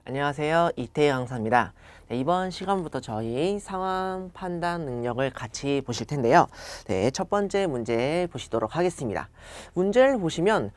안녕하세요. 이태희 강사입니다. 네, 이번 시간부터 저희 상황 판단 능력을 같이 보실 텐데요. 네, 첫 번째 문제 보시도록 하겠습니다. 문제를 보시면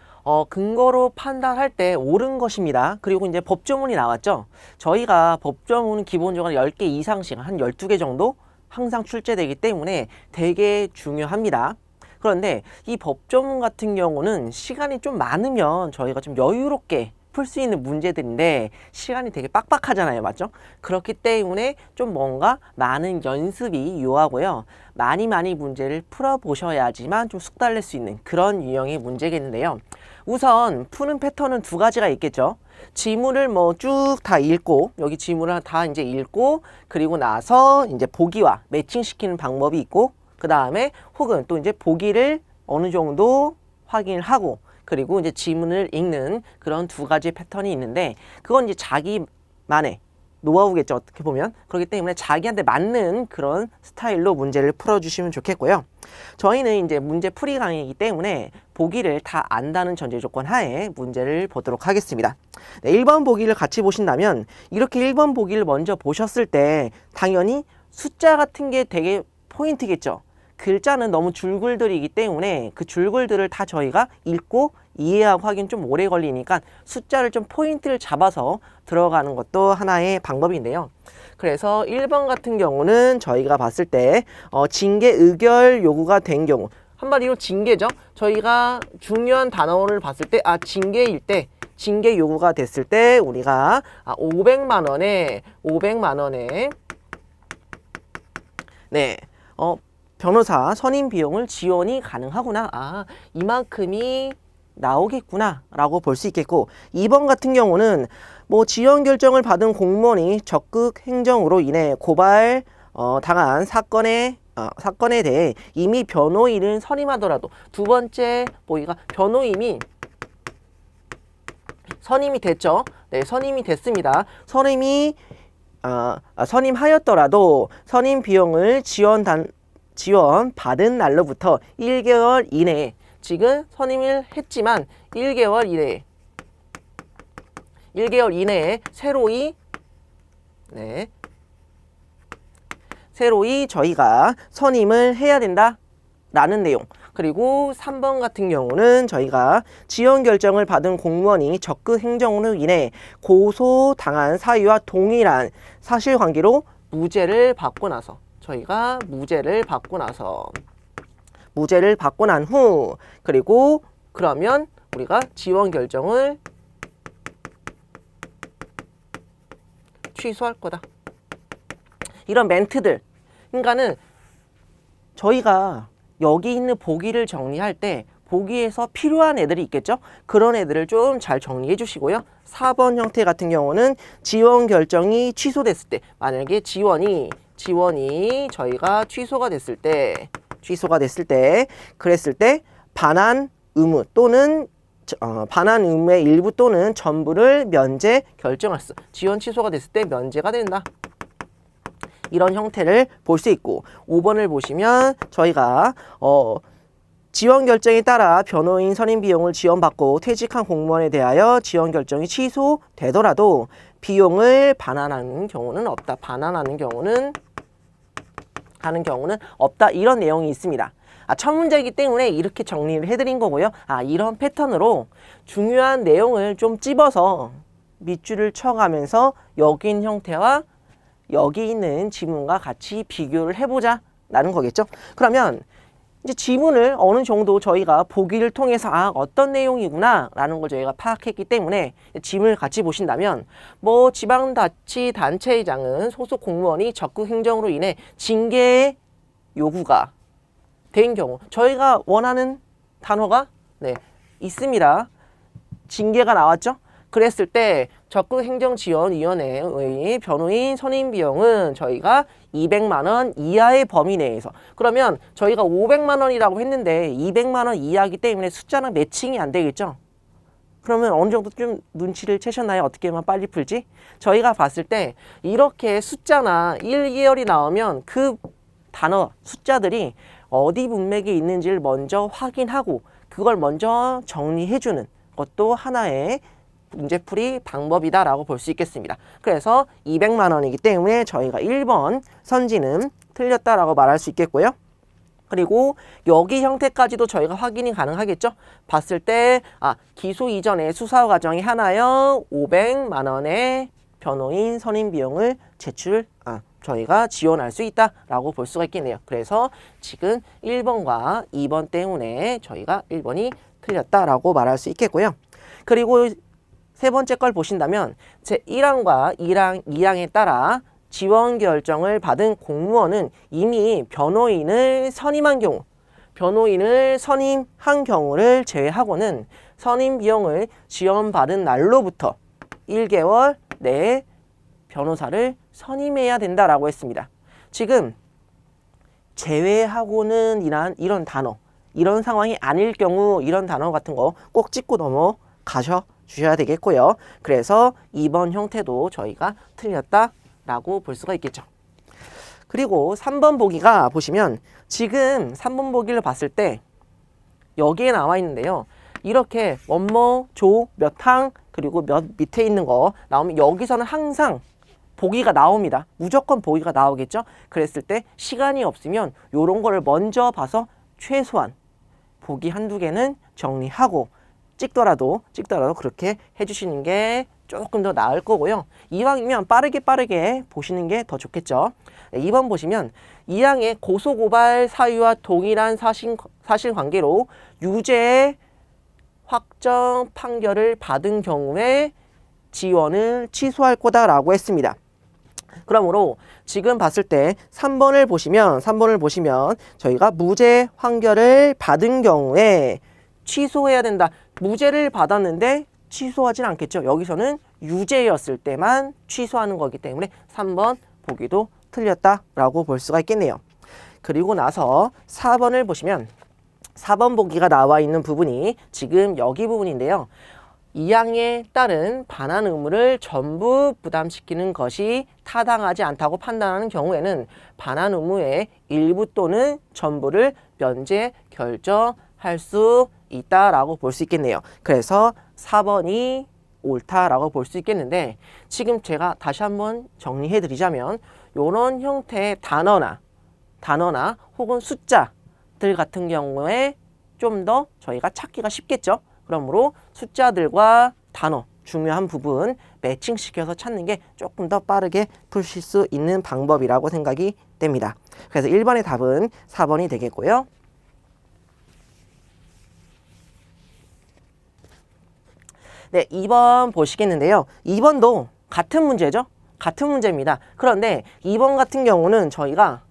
근거로 판단할 때 옳은 것입니다. 그리고 이제 법조문이 나왔죠. 저희가 법조문은 기본적으로 10개 이상씩 한 12개 정도 항상 출제되기 때문에 되게 중요합니다. 그런데 이 법조문 같은 경우는 시간이 좀 많으면 저희가 좀 여유롭게 풀 수 있는 문제들인데 시간이 되게 빡빡하잖아요. 맞죠? 그렇기 때문에 좀 뭔가 많은 연습이 요하고요. 많이 문제를 풀어보셔야지만 좀 숙달낼 수 있는 그런 유형의 문제겠는데요. 우선 푸는 패턴은 두 가지가 있겠죠. 지문을 뭐 쭉 다 읽고 여기 지문을 다 이제 읽고 그리고 나서 이제 보기와 매칭시키는 방법이 있고 그 다음에 혹은 또 이제 보기를 어느 정도 확인을 하고 그리고 이제 지문을 읽는 그런 두 가지 패턴이 있는데 그건 이제 자기만의 노하우겠죠. 어떻게 보면. 그렇기 때문에 자기한테 맞는 그런 스타일로 문제를 풀어주시면 좋겠고요. 저희는 이제 문제 풀이 강의이기 때문에 보기를 다 안다는 전제 조건 하에 문제를 보도록 하겠습니다. 네, 1번 보기를 같이 보신다면 이렇게 1번 보기를 먼저 보셨을 때 당연히 숫자 같은 게 되게 포인트겠죠. 글자는 너무 줄글들이기 때문에 그 줄글들을 다 저희가 읽고 이해하고 하긴 좀 오래 걸리니까 숫자를 좀 포인트를 잡아서 들어가는 것도 하나의 방법인데요. 그래서 1번 같은 경우는 저희가 봤을 때 징계 의결 요구가 된 경우 한마디로 징계죠. 저희가 중요한 단어를 봤을 때 징계일 때 징계 요구가 됐을 때 우리가 500만 원에 네. 변호사 선임 비용을 지원이 가능하구나. 이만큼이 나오겠구나 라고 볼 수 있겠고 2번 같은 경우는 뭐 지원 결정을 받은 공무원이 적극 행정으로 인해 고발 당한 사건에 대해 이미 변호인을 선임하더라도 두 번째 보기가 변호인이 선임이 됐죠. 네, 선임이 됐습니다. 선임하였더라도 선임 비용을 지원받은 날로부터 1개월 이내에 지금 선임을 했지만 1개월 이내에 새로이 저희가 선임을 해야 된다 라는 내용. 그리고 3번 같은 경우는 저희가 지원 결정을 받은 공무원이 적극 행정으로 인해 고소당한 사유와 동일한 사실관계로 무죄를 받고 나서 저희가 무죄를 받고 난 후 그리고 그러면 우리가 지원 결정을 취소할 거다. 이런 멘트들. 그러니까는 저희가 여기 있는 보기를 정리할 때 보기에서 필요한 애들이 있겠죠? 그런 애들을 좀 잘 정리해 주시고요. 4번 형태 같은 경우는 지원 결정이 취소됐을 때 만약에 지원이 저희가 취소가 됐을 때 그랬을 때 반환 의무 또는 반환 의무의 일부 또는 전부를 면제 결정할 수 지원 취소가 됐을 때 면제가 된다. 이런 형태를 볼 수 있고 5번을 보시면 저희가 지원 결정에 따라 변호인 선임 비용을 지원받고 퇴직한 공무원에 대하여 지원 결정이 취소되더라도 비용을 반환하는 경우는 없다. 하는 경우는 없다. 이런 내용이 있습니다. 첫 문제이기 때문에 이렇게 정리를 해드린 거고요. 이런 패턴으로 중요한 내용을 좀 찝어서 밑줄을 쳐가면서 여기 있는 형태와 여기 있는 지문과 같이 비교를 해보자 라는 거겠죠. 그러면 이제 지문을 어느 정도 저희가 보기를 통해서 어떤 내용이구나 라는 걸 저희가 파악했기 때문에 지문을 같이 보신다면 뭐 지방자치단체장은 소속 공무원이 적극 행정으로 인해 징계 요구가 된 경우 저희가 원하는 단어가 있습니다. 징계가 나왔죠. 그랬을 때 적극행정지원위원회의 변호인 선임 비용은 저희가 200만 원 이하의 범위 내에서 그러면 저희가 500만 원이라고 했는데 200만 원 이하이기 때문에 숫자는 매칭이 안 되겠죠. 그러면 어느 정도 좀 눈치를 채셨나요? 어떻게 하면 빨리 풀지? 저희가 봤을 때 이렇게 숫자나 1개월이 나오면 그 단어 숫자들이 어디 문맥에 있는지를 먼저 확인하고 그걸 먼저 정리해주는 것도 하나의 문제풀이 방법이다라고 볼 수 있겠습니다. 그래서 200만 원이기 때문에 저희가 1번 선지는 틀렸다라고 말할 수 있겠고요. 그리고 여기 형태까지도 저희가 확인이 가능하겠죠. 봤을 때 기소 이전에 수사 과정이 하나여 500만 원의 변호인 선임 비용을 저희가 지원할 수 있다라고 볼 수가 있겠네요. 그래서 지금 1번과 2번 때문에 저희가 1번이 틀렸다라고 말할 수 있겠고요. 그리고 세 번째 걸 보신다면 제1항과 2항에 따라 지원 결정을 받은 공무원은 이미 변호인을 선임한 경우를 제외하고는 선임 비용을 지원받은 날로부터 1개월 내에 변호사를 선임해야 된다라고 했습니다. 지금 제외하고는 이런 단어, 이런 상황이 아닐 경우 이런 단어 같은 거 꼭 찍고 넘어가셔 주셔야 되겠고요. 그래서 2번 형태도 저희가 틀렸다라고 볼 수가 있겠죠. 그리고 3번 보기가 보시면 지금 3번 보기를 봤을 때 여기에 나와 있는데요. 이렇게 원모, 조, 몇 항, 그리고 몇 밑에 있는 거 나오면 여기서는 항상 보기가 나옵니다. 무조건 보기가 나오겠죠. 그랬을 때 시간이 없으면 이런 거를 먼저 봐서 최소한 보기 한두 개는 정리하고 찍더라도 그렇게 해주시는 게 조금 더 나을 거고요. 이왕이면 빠르게 보시는 게 더 좋겠죠. 2번 보시면 2항의 고소고발 사유와 동일한 사실관계로 유죄 확정 판결을 받은 경우에 지원을 취소할 거다라고 했습니다. 그러므로 지금 봤을 때 3번을 보시면 저희가 무죄 판결을 받은 경우에 취소해야 된다. 무죄를 받았는데 취소하진 않겠죠. 여기서는 유죄였을 때만 취소하는 거기 때문에 3번 보기도 틀렸다라고 볼 수가 있겠네요. 그리고 나서 4번을 보시면 4번 보기가 나와 있는 부분이 지금 여기 부분인데요. 2항에 따른 반환 의무를 전부 부담시키는 것이 타당하지 않다고 판단하는 경우에는 반환 의무의 일부 또는 전부를 면제 결정할 수 있다라고 볼 수 있겠네요. 그래서 4번이 옳다라고 볼 수 있겠는데 지금 제가 다시 한번 정리해 드리자면 이런 형태의 단어나 혹은 숫자들 같은 경우에 좀 더 저희가 찾기가 쉽겠죠. 그러므로 숫자들과 단어 중요한 부분 매칭시켜서 찾는 게 조금 더 빠르게 푸실 수 있는 방법이라고 생각이 됩니다. 그래서 1번의 답은 4번이 되겠고요. 네, 2번 보시겠는데요. 2번도 같은 문제죠. 같은 문제입니다. 그런데 2번 같은 경우는 저희가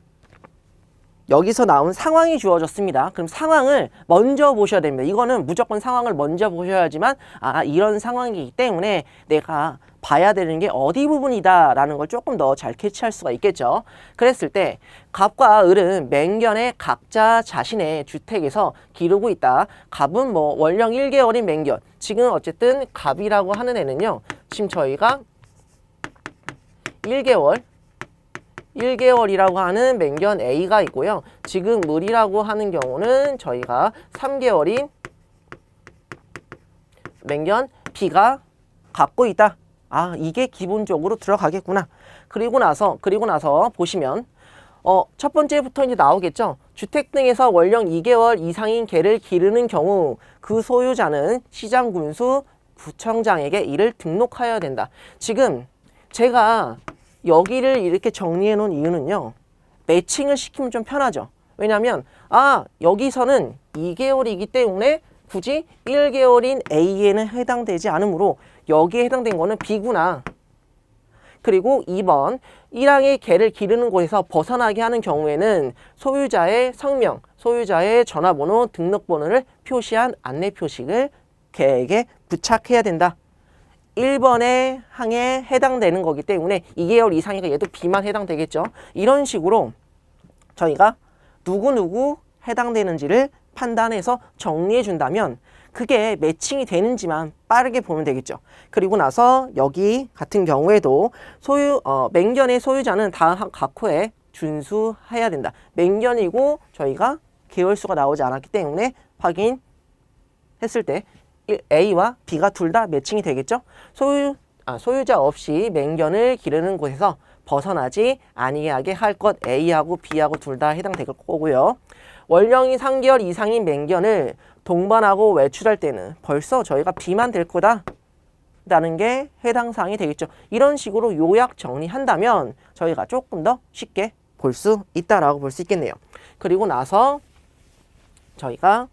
여기서 나온 상황이 주어졌습니다. 그럼 상황을 먼저 보셔야 됩니다. 이거는 무조건 상황을 먼저 보셔야지만 이런 상황이기 때문에 내가 봐야 되는 게 어디 부분이다 라는 걸 조금 더 잘 캐치할 수가 있겠죠. 그랬을 때 갑과 을은 맹견에 각자 자신의 주택에서 기르고 있다. 갑은 원령 1개월인 맹견. 지금 어쨌든 갑이라고 하는 애는요. 지금 저희가 1개월이라고 하는 맹견 A가 있고요. 지금 을이라고 하는 경우는 저희가 3개월인 맹견 B가 갖고 있다. 이게 기본적으로 들어가겠구나. 그리고 나서 보시면 첫 번째부터 이제 나오겠죠. 주택 등에서 원령 2개월 이상인 개를 기르는 경우 그 소유자는 시장군수 구청장에게 이를 등록하여야 된다. 지금 제가 여기를 이렇게 정리해 놓은 이유는요. 매칭을 시키면 좀 편하죠. 왜냐하면 여기서는 2개월이기 때문에 굳이 1개월인 A에는 해당되지 않으므로 여기에 해당된 거는 B구나. 그리고 2번 1항의 개를 기르는 곳에서 벗어나게 하는 경우에는 소유자의 성명, 소유자의 전화번호, 등록번호를 표시한 안내 표식을 개에게 부착해야 된다. 1번의 항에 해당되는 거기 때문에 2개월 이상이니까 얘도 B만 해당되겠죠. 이런 식으로 저희가 누구 해당되는지를 판단해서 정리해 준다면 그게 매칭이 되는지만 빠르게 보면 되겠죠. 그리고 나서 여기 같은 경우에도 맹견의 소유자는 다음 각 호에 준수해야 된다. 맹견이고 저희가 개월수가 나오지 않았기 때문에 확인했을 때 A와 B가 둘 다 매칭이 되겠죠? 소유자 없이 맹견을 기르는 곳에서 벗어나지 아니하게 할 것 A하고 B하고 둘 다 해당될 거고요. 월령이 3개월 이상인 맹견을 동반하고 외출할 때는 벌써 저희가 B만 될 거다 라는 게 해당 사항이 되겠죠. 이런 식으로 요약 정리한다면 저희가 조금 더 쉽게 볼 수 있다라고 볼 수 있겠네요. 그리고 나서 저희가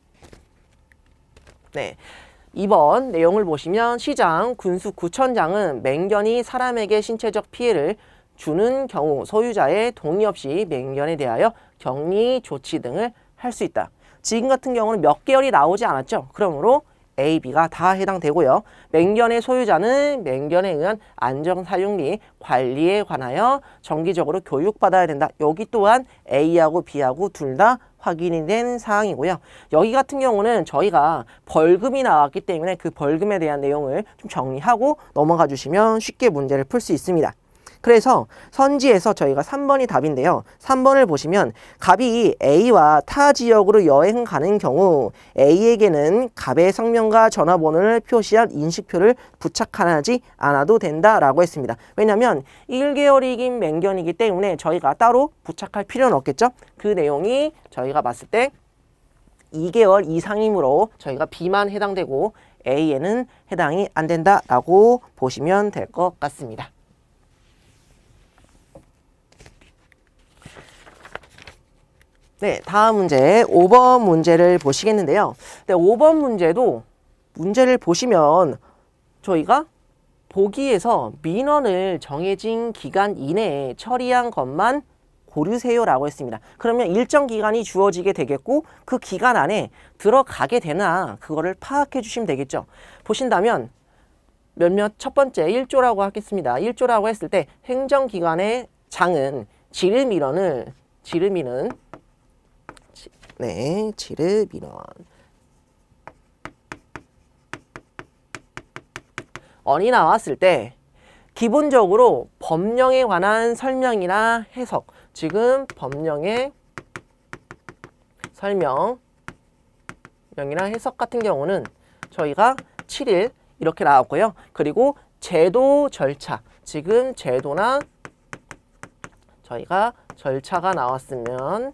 2번 내용을 보시면 시장, 군수, 구청장은 맹견이 사람에게 신체적 피해를 주는 경우 소유자의 동의 없이 맹견에 대하여 격리 조치 등을 할 수 있다. 지금 같은 경우는 몇 개월이 나오지 않았죠. 그러므로 A, B가 다 해당되고요. 맹견의 소유자는 맹견에 의한 안전사육리 관리에 관하여 정기적으로 교육받아야 된다. 여기 또한 A하고 B하고 둘 다 확인이 된 사항이고요. 여기 같은 경우는 저희가 벌금이 나왔기 때문에 그 벌금에 대한 내용을 좀 정리하고 넘어가 주시면 쉽게 문제를 풀 수 있습니다. 그래서 선지에서 저희가 3번이 답인데요. 3번을 보시면 갑이 A와 타 지역으로 여행 가는 경우 A에게는 갑의 성명과 전화번호를 표시한 인식표를 부착하지 않아도 된다라고 했습니다. 왜냐하면 1개월이긴 맹견이기 때문에 저희가 따로 부착할 필요는 없겠죠. 그 내용이 저희가 봤을 때 2개월 이상이므로 저희가 B만 해당되고 A에는 해당이 안 된다라고 보시면 될 것 같습니다. 네, 다음 문제 5번 문제를 보시겠는데요. 네, 5번 문제도 문제를 보시면 저희가 보기에서 민원을 정해진 기간 이내에 처리한 것만 고르세요라고 했습니다. 그러면 일정 기간이 주어지게 되겠고 그 기간 안에 들어가게 되나 그거를 파악해 주시면 되겠죠. 보신다면 첫 번째 1조라고 하겠습니다. 1조라고 했을 때 행정기관의 장은 지르민원 언이 나왔을 때 기본적으로 법령에 관한 설명이나 해석, 지금 법령의 설명이나 해석 같은 경우는 저희가 7일 이렇게 나왔고요. 그리고 제도 절차, 지금 제도나 저희가 절차가 나왔으면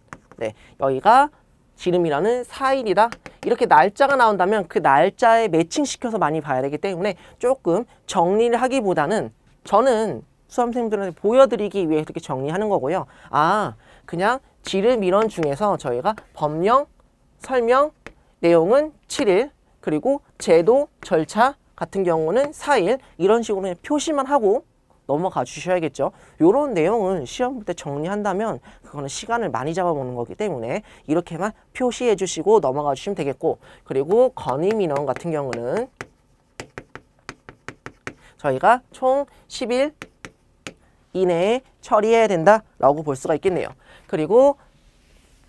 여기가 지름이라는 4일이다. 이렇게 날짜가 나온다면 그 날짜에 매칭시켜서 많이 봐야 되기 때문에 조금 정리를 하기보다는 저는 수험생들한테 보여드리기 위해 이렇게 정리하는 거고요. 그냥 지름이론 중에서 저희가 법령, 설명, 내용은 7일, 그리고 제도, 절차 같은 경우는 4일 이런 식으로 그냥 표시만 하고 넘어가 주셔야겠죠. 이런 내용은 시험 볼 때 정리한다면 그거는 시간을 많이 잡아먹는 거기 때문에 이렇게만 표시해 주시고 넘어가 주시면 되겠고, 그리고 건의민원 같은 경우는 저희가 총 10일 이내에 처리해야 된다라고 볼 수가 있겠네요. 그리고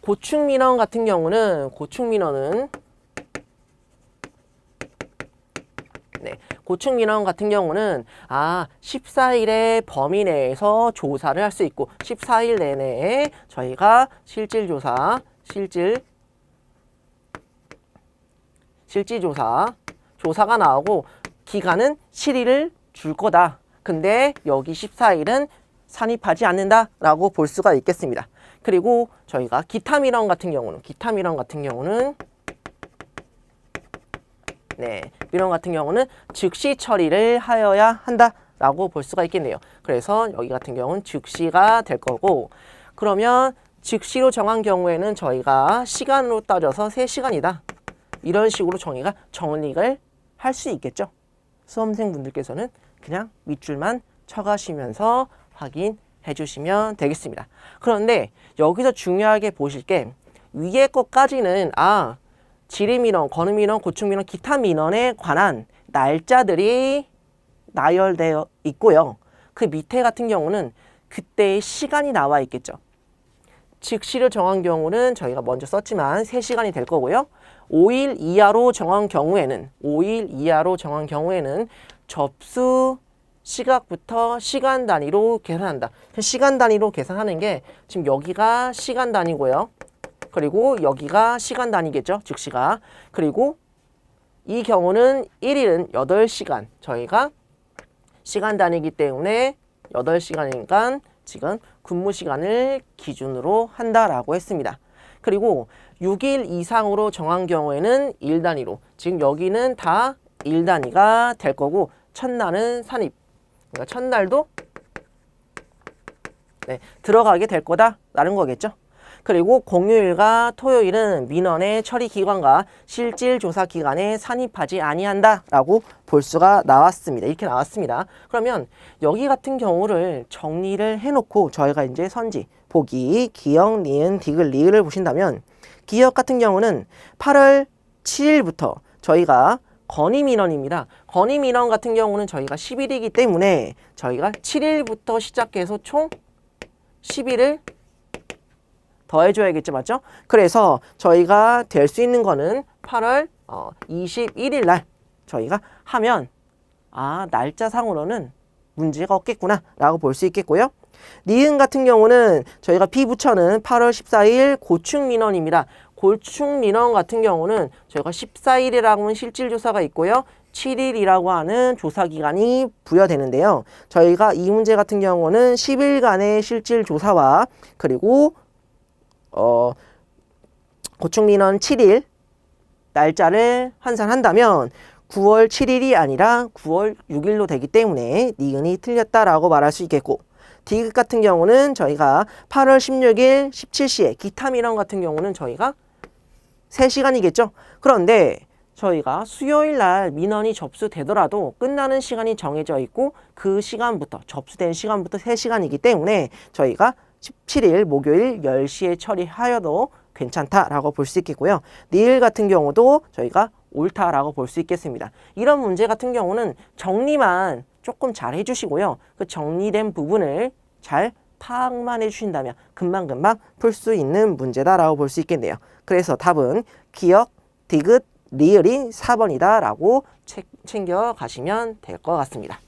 고충민원 같은 경우는 고충민원 같은 경우는 14일의 범위 내에서 조사를 할 수 있고 14일 내내에 저희가 조사가 나오고 기간은 7일을 줄 거다. 근데 여기 14일은 산입하지 않는다라고 볼 수가 있겠습니다. 그리고 저희가 기타 민원 같은 경우는 민원 같은 경우는 즉시 처리를 하여야 한다라고 볼 수가 있겠네요. 그래서 여기 같은 경우는 즉시가 될 거고, 그러면 즉시로 정한 경우에는 저희가 시간으로 따져서 3시간이다. 이런 식으로 정리를 할 수 있겠죠. 수험생분들께서는 그냥 밑줄만 쳐가시면서 확인해 주시면 되겠습니다. 그런데 여기서 중요하게 보실 게 위에 것까지는 지리민원, 건의민원, 고충민원, 기타 민원에 관한 날짜들이 나열되어 있고요. 그 밑에 같은 경우는 그때의 시간이 나와 있겠죠. 즉시를 정한 경우는 저희가 먼저 썼지만 3시간이 될 거고요. 5일 이하로 정한 경우에는 접수 시각부터 시간 단위로 계산한다. 시간 단위로 계산하는 게 지금 여기가 시간 단위고요. 그리고 여기가 시간 단위겠죠. 즉시가. 그리고 이 경우는 1일은 8시간. 저희가 시간 단위이기 때문에 8시간이니까 지금 근무 시간을 기준으로 한다라고 했습니다. 그리고 6일 이상으로 정한 경우에는 1단위로. 지금 여기는 다 1단위가 될 거고 첫날은 산입. 그러니까 첫날도 들어가게 될 거다라는 거겠죠. 그리고 공휴일과 토요일은 민원의 처리 기관과 실질 조사 기관에 산입하지 아니한다라고 볼 수가 나왔습니다. 이렇게 나왔습니다. 그러면 여기 같은 경우를 정리를 해놓고 저희가 이제 선지, 보기, 기역, 니은, 디귿, 리을을 보신다면 기역 같은 경우는 8월 7일부터 저희가 건의민원입니다. 건의민원 같은 경우는 저희가 10일이기 때문에 저희가 7일부터 시작해서 총 10일을 더해줘야겠죠, 맞죠? 그래서 저희가 될 수 있는 거는 8월 21일 날 저희가 하면 날짜상으로는 문제가 없겠구나 라고 볼 수 있겠고요. 니은 같은 경우는 저희가 비부처는 8월 14일 고충민원입니다. 고충민원 같은 경우는 저희가 14일이라고 하는 실질조사가 있고요. 7일이라고 하는 조사기간이 부여되는데요. 저희가 이 문제 같은 경우는 10일간의 실질조사와 그리고 고충민원 7일 날짜를 환산한다면 9월 7일이 아니라 9월 6일로 되기 때문에 니은이 틀렸다라고 말할 수 있겠고, 디귿 같은 경우는 저희가 8월 16일 17시에 기타 민원 같은 경우는 저희가 3시간이겠죠. 그런데 저희가 수요일 날 민원이 접수되더라도 끝나는 시간이 정해져 있고 그 시간부터 접수된 시간부터 3시간이기 때문에 저희가 17일 목요일 10시에 처리하여도 괜찮다라고 볼 수 있겠고요. 니을 같은 경우도 저희가 옳다라고 볼 수 있겠습니다. 이런 문제 같은 경우는 정리만 조금 잘 해주시고요. 그 정리된 부분을 잘 파악만 해주신다면 금방금방 풀 수 있는 문제다라고 볼 수 있겠네요. 그래서 답은 기역, 디귿, 리을이 4번이다 라고 챙겨 가시면 될 것 같습니다.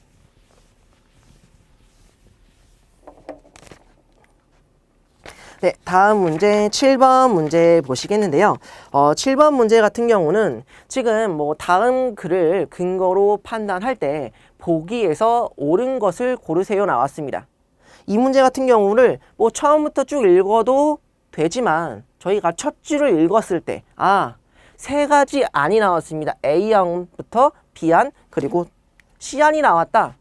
네, 다음 문제 7번 문제 보시겠는데요. 7번 문제 같은 경우는 지금 다음 글을 근거로 판단할 때 보기에서 옳은 것을 고르세요 나왔습니다. 이 문제 같은 경우를 처음부터 쭉 읽어도 되지만 저희가 첫 줄을 읽었을 때 3가지 안이 나왔습니다. A안부터 B안 그리고 C안이 나왔다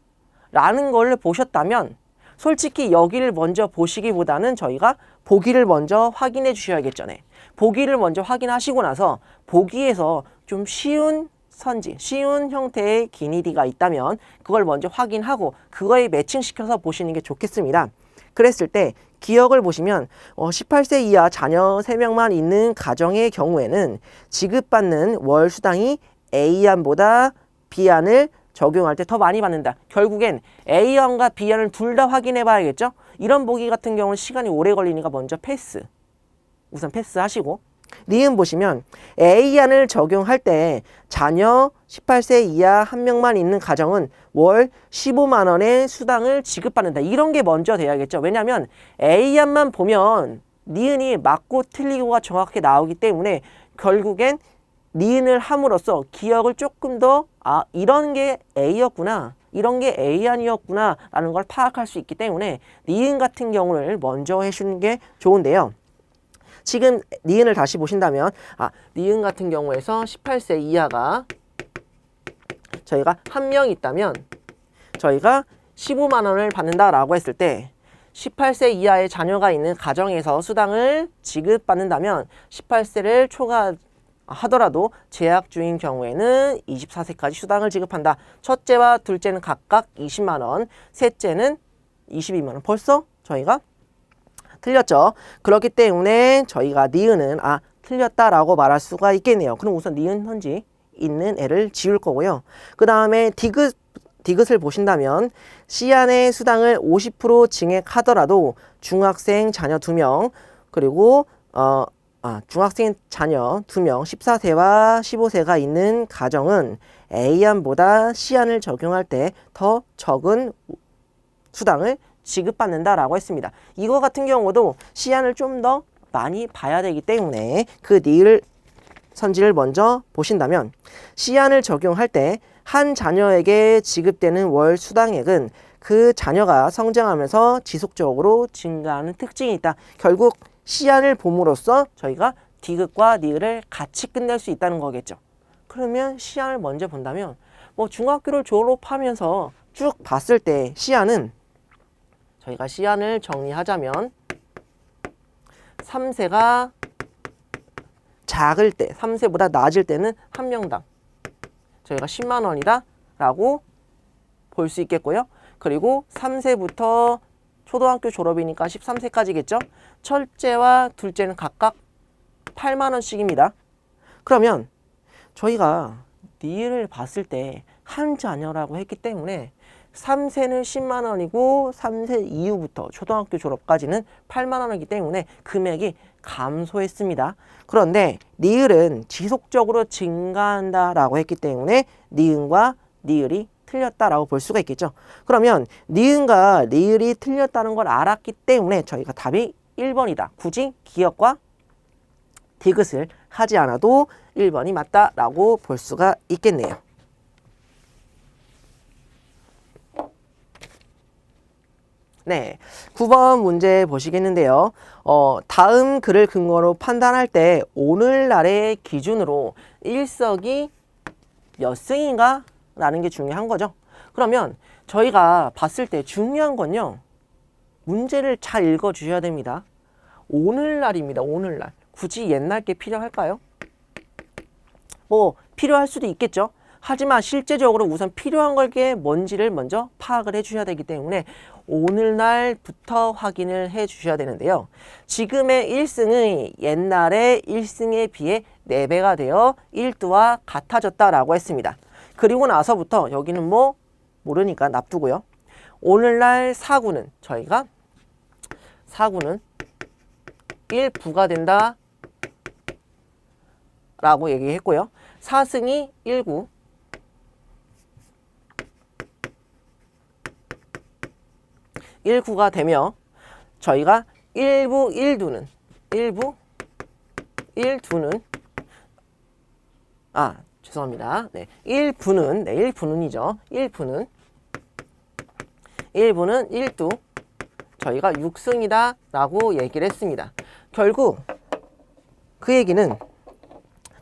라는 걸 보셨다면 솔직히 여기를 먼저 보시기보다는 저희가 보기를 먼저 확인해 주셔야겠죠. 네. 보기를 먼저 확인하시고 나서 보기에서 좀 쉬운 선지, 쉬운 형태의 기니디가 있다면 그걸 먼저 확인하고 그거에 매칭시켜서 보시는 게 좋겠습니다. 그랬을 때 기역을 보시면 18세 이하 자녀 3명만 있는 가정의 경우에는 지급받는 월 수당이 A안보다 B안을 적용할 때 더 많이 받는다. 결국엔 A안과 B안을 둘 다 확인해 봐야겠죠. 이런 보기 같은 경우는 시간이 오래 걸리니까 먼저 패스. 우선 패스하시고 니은 보시면 A안을 적용할 때 자녀 18세 이하 1명만 있는 가정은 월 15만 원의 수당을 지급받는다. 이런 게 먼저 돼야겠죠. 왜냐하면 A안만 보면 니은이 맞고 틀리고가 정확하게 나오기 때문에 결국엔 니은을 함으로써 기억을 조금 더 이런 게 A였구나. 이런 게 A안이었구나 라는 걸 파악할 수 있기 때문에 니은 같은 경우를 먼저 해주는 게 좋은데요. 지금 니은을 다시 보신다면 니은 같은 경우에서 18세 이하가 저희가 1명 있다면 저희가 15만 원을 받는다라고 했을 때 18세 이하의 자녀가 있는 가정에서 수당을 지급받는다면 18세를 초과하더라도 재학 중인 경우에는 24세까지 수당을 지급한다. 첫째와 둘째는 각각 20만 원, 셋째는 22만 원. 벌써 저희가 틀렸죠. 그렇기 때문에 저희가 니은은 틀렸다라고 말할 수가 있겠네요. 그럼 우선 니은 현지 있는 애를 지울 거고요. 그 다음에 디귿을 보신다면 C안의 수당을 50% 증액하더라도 중학생 자녀 2명 그리고 중학생 자녀 2명 14세와 15세가 있는 가정은 A안보다 C안을 적용할 때 더 적은 수당을 지급받는다라고 했습니다. 이거 같은 경우도 C안을 좀 더 많이 봐야 되기 때문에 그 니을 선지를 먼저 보신다면 시안을 적용할 때 한 자녀에게 지급되는 월 수당액은 그 자녀가 성장하면서 지속적으로 증가하는 특징이 있다. 결국 시안을 봄으로써 저희가 디귿과 니을을 같이 끝낼 수 있다는 거겠죠. 그러면 시안을 먼저 본다면 뭐 중학교를 졸업하면서 쭉 봤을 때 시안은 저희가 시안을 정리하자면 3세가 작을 때, 3세보다 낮을 때는 한 명당 저희가 10만 원이다 라고 볼 수 있겠고요. 그리고 3세부터 초등학교 졸업이니까 13세까지겠죠. 첫째와 둘째는 각각 8만 원씩입니다. 그러면 저희가 니을 봤을 때 한 자녀라고 했기 때문에 3세는 10만 원이고 3세 이후부터 초등학교 졸업까지는 8만 원이기 때문에 금액이 감소했습니다. 그런데 니을은 지속적으로 증가한다라고 했기 때문에 니은과 니을이 틀렸다라고 볼 수가 있겠죠. 그러면 니은과 니을이 틀렸다는 걸 알았기 때문에 저희가 답이 1번이다. 굳이 기역과 디귿을 하지 않아도 1번이 맞다라고 볼 수가 있겠네요. 네, 9번 문제 보시겠는데요. 다음 글을 근거로 판단할 때 오늘날의 기준으로 일석이 몇 승인가? 라는 게 중요한 거죠. 그러면 저희가 봤을 때 중요한 건요. 문제를 잘 읽어 주셔야 됩니다. 오늘날입니다. 오늘날. 굳이 옛날 게 필요할까요? 뭐 필요할 수도 있겠죠. 하지만 실제적으로 우선 필요한 게 뭔지를 먼저 파악을 해 주셔야 되기 때문에 오늘날부터 확인을 해 주셔야 되는데요. 지금의 1승이 옛날의 1승에 비해 4배가 되어 1두와 같아졌다라고 했습니다. 그리고 나서부터 여기는 뭐 모르니까 납두고요. 오늘날 사구는 저희가 사구는 1부가 된다 라고 얘기했고요. 4승이 1구 1구가 되며 저희가 1부 1두는 죄송합니다. 네, 1부는 1부는이죠. 1부는 1두 저희가 6승이다 라고 얘기를 했습니다. 결국 그 얘기는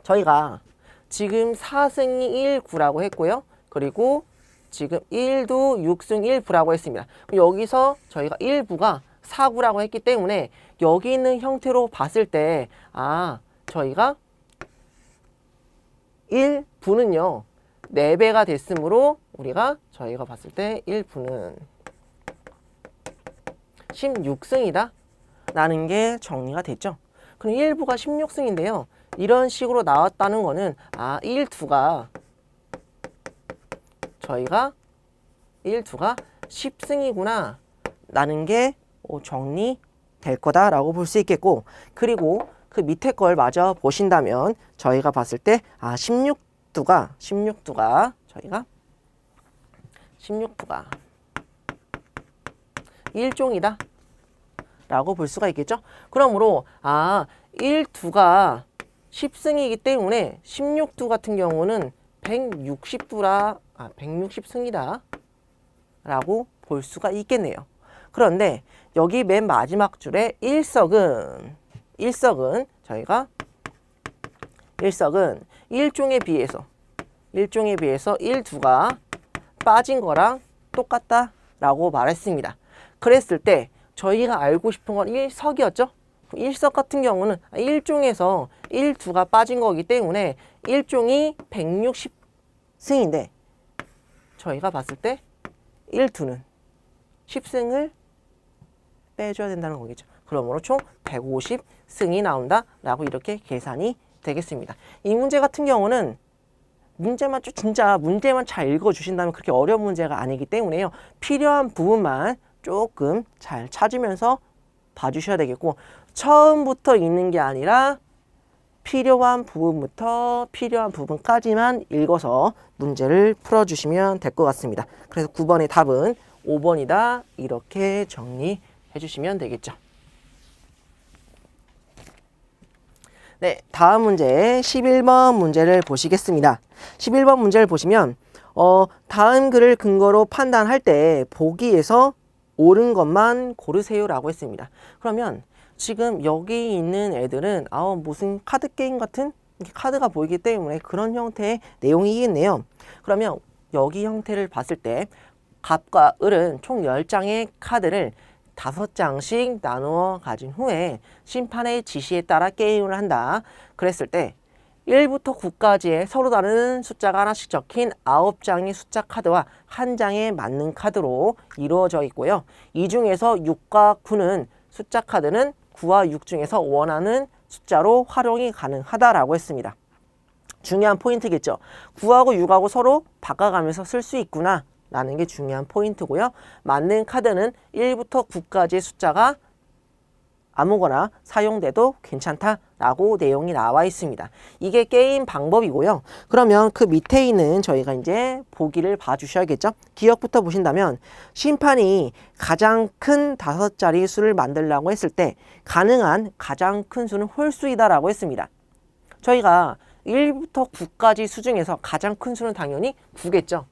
저희가 지금 4승이 1구라고 했고요. 그리고 지금 1두 6승 1부라고 했습니다. 여기서 저희가 1부가 4구라고 했기 때문에 여기 있는 형태로 봤을 때 저희가 1부는요 4배가 됐으므로 저희가 봤을 때 1부는 16승이다 라는 게 정리가 됐죠. 그럼 1부가 16승인데요. 이런 식으로 나왔다는 거는 1두가 저희가 1두가 10승이구나 라는 게 정리될 거다라고 볼 수 있겠고, 그리고 그 밑에 걸 마저 보신다면 저희가 봤을 때 16두가 저희가 16두가 1종이다 라고 볼 수가 있겠죠. 그러므로 1두가 10승이기 때문에 16두 같은 경우는 160승이다 라고 볼 수가 있겠네요. 그런데 여기 맨 마지막 줄에 일석은 저희가 일석은 1종에 비해서 1두가 빠진 거랑 똑같다 라고 말했습니다. 그랬을 때 저희가 알고 싶은 건 일석이었죠. 일석 같은 경우는 1종에서 1두가 빠진 거기 때문에 1종이 160승인데 저희가 봤을 때 1두는 10승을 빼줘야 된다는 거겠죠. 그러므로 총 150승이 나온다 라고 이렇게 계산이 되겠습니다. 이 문제 같은 경우는 문제만 잘 읽어주신다면 그렇게 어려운 문제가 아니기 때문에요. 필요한 부분만 조금 잘 찾으면서 봐주셔야 되겠고, 처음부터 읽는 게 아니라 필요한 부분부터 필요한 부분까지만 읽어서 문제를 풀어주시면 될 것 같습니다. 그래서 9번의 답은 5번이다 이렇게 정리해 주시면 되겠죠. 네, 다음 문제 11번 문제를 보시겠습니다. 11번 문제를 보시면 다음 글을 근거로 판단할 때 보기에서 옳은 것만 고르세요라고 했습니다. 그러면 지금 여기 있는 애들은 무슨 카드 게임 같은 카드가 보이기 때문에 그런 형태의 내용이겠네요. 그러면 여기 형태를 봤을 때 갑과 을은 총 10장의 카드를 5장씩 나누어 가진 후에 심판의 지시에 따라 게임을 한다. 그랬을 때 1부터 9까지의 서로 다른 숫자가 하나씩 적힌 9장의 숫자 카드와 한 장의 맞는 카드로 이루어져 있고요. 이 중에서 6과 9는 숫자 카드는 9와 6 중에서 원하는 숫자로 활용이 가능하다라고 했습니다. 중요한 포인트겠죠. 9하고 6하고 서로 바꿔가면서 쓸 수 있구나 라는 게 중요한 포인트고요. 맞는 카드는 1부터 9까지의 숫자가 아무거나 사용돼도 괜찮다라고 내용이 나와 있습니다. 이게 게임 방법이고요. 그러면 그 밑에 있는 저희가 이제 보기를 봐주셔야겠죠. 기억부터 보신다면 심판이 가장 큰 5자리 수를 만들려고 했을 때 가능한 가장 큰 수는 홀수이다라고 했습니다. 저희가 1부터 9까지 수 중에서 가장 큰 수는 당연히 9겠죠.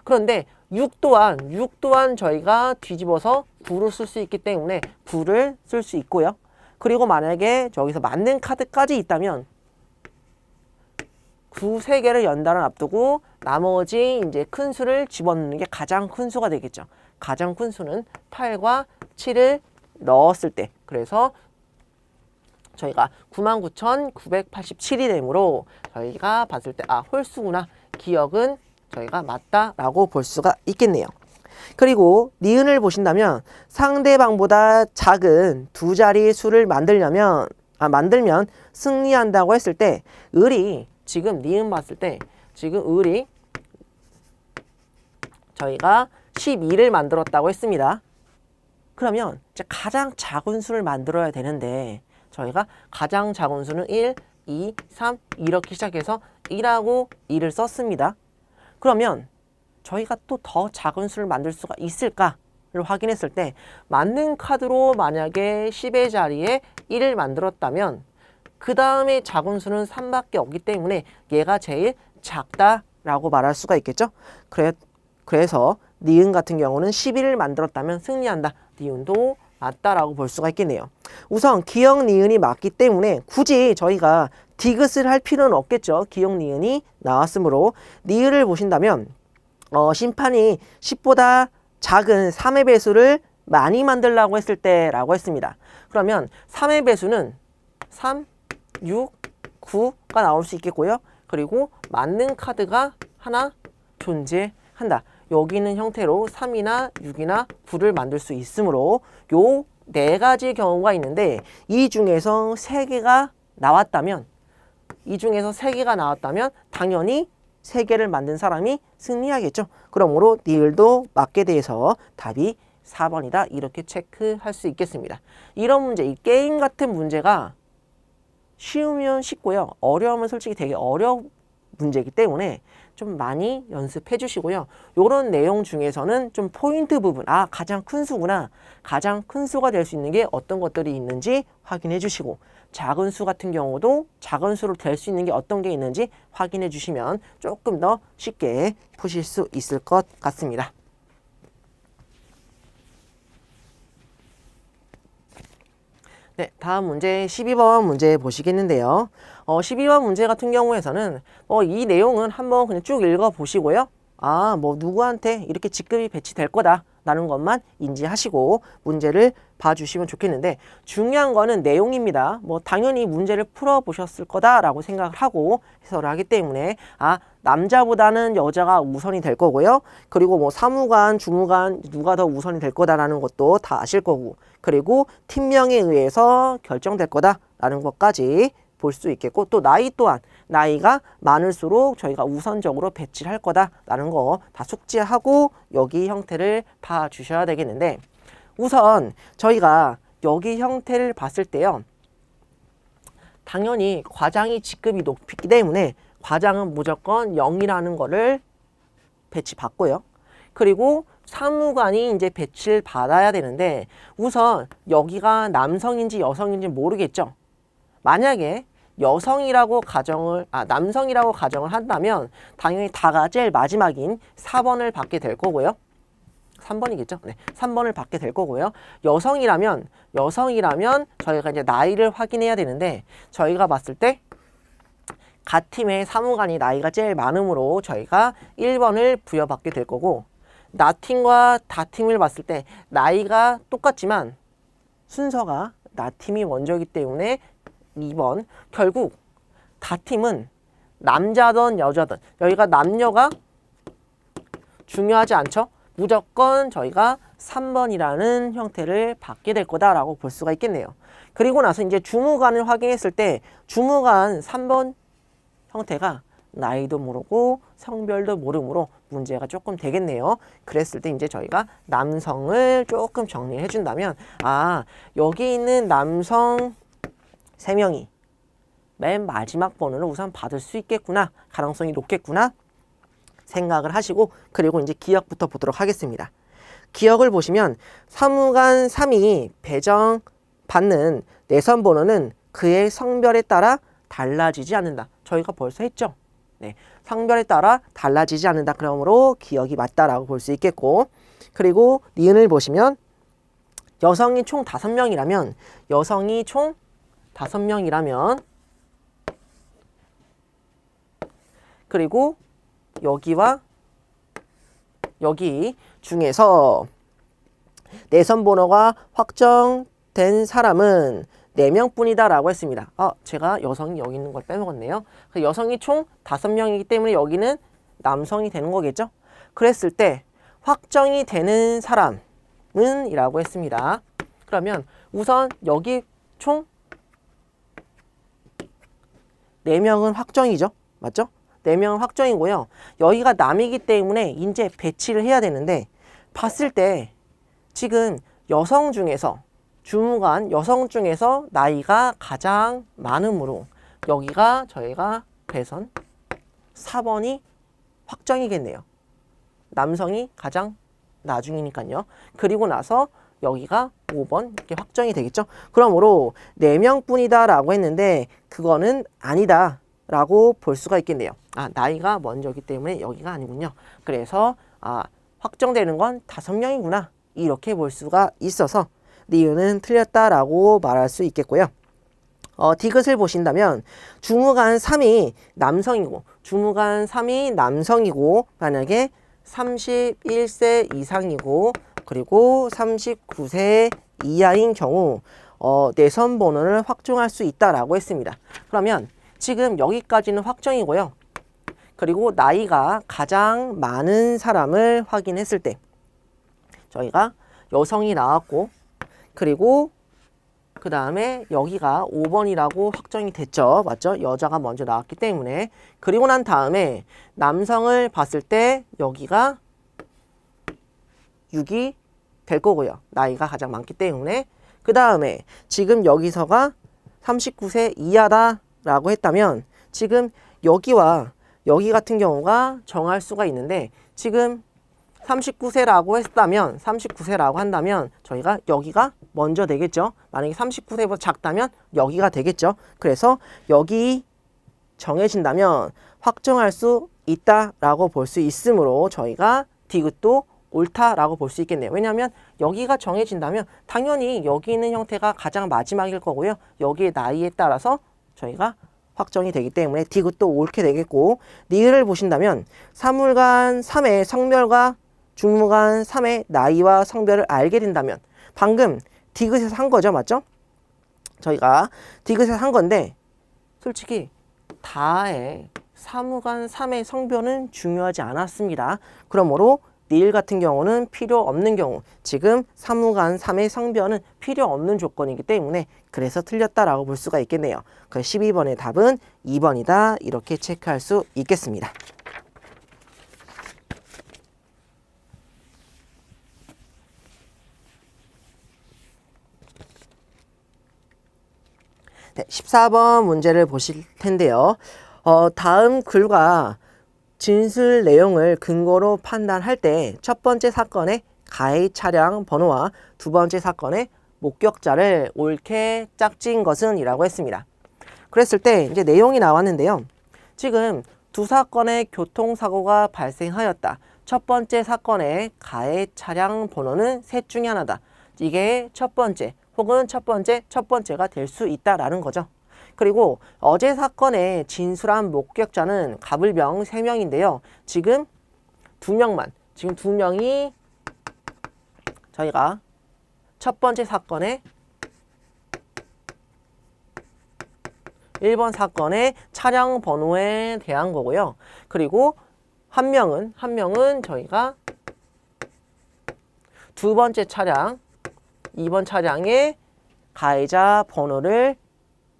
그런데 6 또한 저희가 뒤집어서 9로 쓸 수 있기 때문에 9를 쓸 수 있고요. 그리고 만약에 저기서 맞는 카드까지 있다면 9 3개를 연달아 놔두고 나머지 이제 큰 수를 집어넣는 게 가장 큰 수가 되겠죠. 가장 큰 수는 8과 7을 넣었을 때, 그래서 저희가 99,987이 되므로 저희가 봤을 때 홀수구나, 기억은 저희가 맞다라고 볼 수가 있겠네요. 그리고 니은을 보신다면 상대방보다 작은 2자리 수를 만들면 승리한다고 했을 때 을이 지금 니은 봤을 때 지금 을이 저희가 12를 만들었다고 했습니다. 그러면 이제 가장 작은 수를 만들어야 되는데 저희가 가장 작은 수는 1, 2, 3 이렇게 시작해서 1하고 2를 썼습니다. 그러면 저희가 또 더 작은 수를 만들 수가 있을까를 확인했을 때 맞는 카드로 만약에 10의 자리에 1을 만들었다면 그 다음에 작은 수는 3밖에 없기 때문에 얘가 제일 작다라고 말할 수가 있겠죠. 그래서 니은 같은 경우는 11을 만들었다면 승리한다. 니은도 맞다라고 볼 수가 있겠네요. 우선 기역 니은이 맞기 때문에 굳이 저희가 디귿을 할 필요는 없겠죠. 기역 니은이 나왔으므로 니은을 보신다면 심판이 10보다 작은 3의 배수를 많이 만들라고 했을 때라고 했습니다. 그러면 3의 배수는 3, 6, 9가 나올 수 있겠고요. 그리고 맞는 카드가 하나 존재한다. 여기 있는 형태로 3이나 6이나 9를 만들 수 있으므로 요 4가지 경우가 있는데 이 중에서 3개가 나왔다면 당연히 3개를 만든 사람이 승리하겠죠. 그러므로 니을도 맞게 돼서 답이 4번이다. 이렇게 체크할 수 있겠습니다. 이런 문제, 이 게임 같은 문제가 쉬우면 쉽고요. 어려우면 솔직히 되게 어려운 문제이기 때문에 좀 많이 연습해 주시고요. 이런 내용 중에서는 좀 포인트 부분, 가장 큰 수구나. 가장 큰 수가 될 수 있는 게 어떤 것들이 있는지 확인해 주시고, 작은 수 같은 경우도 작은 수로 될 수 있는 게 어떤 게 있는지 확인해 주시면 조금 더 쉽게 푸실 수 있을 것 같습니다. 네, 다음 문제 12번 문제 보시겠는데요. 12번 문제 같은 경우에서는 이 내용은 한번 그냥 쭉 읽어 보시고요. 누구한테 이렇게 직급이 배치될 거다 라는 것만 인지하시고 문제를 봐주시면 좋겠는데, 중요한 거는 내용입니다. 당연히 문제를 풀어 보셨을 거다라고 생각을 하고 해설을 하기 때문에 남자보다는 여자가 우선이 될 거고요. 그리고 사무관, 주무관 누가 더 우선이 될 거다라는 것도 다 아실 거고, 그리고 팀명에 의해서 결정될 거다라는 것까지 볼 수 있겠고, 또 나이 또한 나이가 많을수록 저희가 우선적으로 배치를 할 거다라는 거 다 숙지하고 여기 형태를 봐주셔야 되겠는데, 우선 저희가 여기 형태를 봤을 때요, 당연히 과장이 직급이 높기 때문에 과장은 무조건 0이라는 거를 배치받고요. 그리고 사무관이 이제 배치를 받아야 되는데, 우선 여기가 남성인지 여성인지 모르겠죠. 만약에 남성이라고 가정을 한다면 당연히 다가 제일 마지막인 4번을 받게 될 거고요. 3번이겠죠? 네, 3번을 받게 될 거고요. 여성이라면 저희가 이제 나이를 확인해야 되는데 저희가 봤을 때 갓 팀의 사무관이 나이가 제일 많으므로 저희가 1번을 부여받게 될 거고, 나 팀과 다 팀을 봤을 때 나이가 똑같지만 순서가 나 팀이 먼저이기 때문에 2번. 결국 다 팀은 남자든 여자든 여기가 남녀가 중요하지 않죠? 무조건 저희가 3번이라는 형태를 받게 될 거다라고 볼 수가 있겠네요. 그리고 나서 이제 주무관을 확인했을 때 주무관 3번 형태가 나이도 모르고 성별도 모르므로 문제가 조금 되겠네요. 그랬을 때 이제 저희가 남성을 조금 정리해 준다면, 여기 있는 남성 3명이 맨 마지막 번호를 우선 받을 수 있겠구나, 가능성이 높겠구나 생각을 하시고, 그리고 이제 기억부터 보도록 하겠습니다. 기억을 보시면 사무관 3이 배정받는 내선 번호는 그의 성별에 따라 달라지지 않는다. 저희가 벌써 했죠. 네, 성별에 따라 달라지지 않는다. 그러므로 기억이 맞다라고 볼 수 있겠고, 그리고 니은을 보시면 여성이 총 5명이라면 그리고 여기와 여기 중에서 내선 번호가 확정된 사람은 4명뿐이다 라고 했습니다. 제가 여성이 여기 있는 걸 빼먹었네요. 여성이 총 5명이기 때문에 여기는 남성이 되는 거겠죠. 그랬을 때 확정이 되는 사람은 이라고 했습니다. 그러면 우선 여기 총 4명은 확정이죠. 맞죠? 4명은 확정이고요. 여기가 남이기 때문에 이제 배치를 해야 되는데, 봤을 때 지금 여성 중에서 주무관 여성 중에서 나이가 가장 많으므로 여기가 저희가 배선 4번이 확정이겠네요. 남성이 가장 나중이니까요. 그리고 나서 여기가 5번 이렇게 확정이 되겠죠. 그러므로 4명뿐이다 라고 했는데 그거는 아니다 라고 볼 수가 있겠네요. 나이가 먼저기 때문에 여기가 아니군요. 그래서 확정되는 건 5명이구나 이렇게 볼 수가 있어서 니은은 틀렸다라고 말할 수 있겠고요. 디귿을 보신다면 주무관 3이 남성이고 만약에 31세 이상이고 그리고 39세 이하인 경우 내선 번호를 확정할 수 있다라고 했습니다. 그러면 지금 여기까지는 확정이고요. 그리고 나이가 가장 많은 사람을 확인했을 때 저희가 여성이 나왔고, 그리고 그 다음에 여기가 5번이라고 확정이 됐죠. 맞죠? 여자가 먼저 나왔기 때문에. 그리고 난 다음에 남성을 봤을 때 여기가 6이 될 거고요. 나이가 가장 많기 때문에. 그 다음에 지금 여기서가 39세 이하다 라고 했다면 지금 여기와 여기 같은 경우가 정할 수가 있는데, 지금 39세라고 한다면 저희가 여기가 먼저 되겠죠. 만약에 39세보다 작다면 여기가 되겠죠. 그래서 여기 정해진다면 확정할 수 있다라고 볼 수 있으므로 저희가 디귿도 옳다라고 볼 수 있겠네요. 왜냐하면 여기가 정해진다면 당연히 여기 있는 형태가 가장 마지막일 거고요. 여기의 나이에 따라서 저희가 확정이 되기 때문에 디귿도 옳게 되겠고, 니을을 보신다면 사물관 3의 성별과 주무관 3의 나이와 성별을 알게 된다면 방금 디귿에서 한 거죠. 맞죠? 저희가 디귿에서 한 건데 솔직히 다의 사무관 3의 성별은 중요하지 않았습니다. 그러므로 니을 같은 경우는 필요 없는 경우, 지금 사무관 3의 성별은 필요 없는 조건이기 때문에 그래서 틀렸다라고 볼 수가 있겠네요. 그 12번의 답은 2번이다 이렇게 체크할 수 있겠습니다. 네, 14번 문제를 보실 텐데요. 다음 글과 진술 내용을 근거로 판단할 때 첫 번째 사건의 가해 차량 번호와 두 번째 사건의 목격자를 옳게 짝진 것은 이라고 했습니다. 그랬을 때 이제 내용이 나왔는데요. 지금 두 사건의 교통사고가 발생하였다. 첫 번째 사건의 가해 차량 번호는 셋 중에 하나다. 이게 첫 번째 혹은 첫 번째가 될 수 있다라는 거죠. 그리고 어제 사건의 진술한 목격자는 가불병 3명인데요. 지금 2명만, 지금 2명이 저희가 첫 번째 사건의 1번 사건의 차량 번호에 대한 거고요. 그리고 한 명은 저희가 두 번째 차량, 2번 차량의 가해자 번호를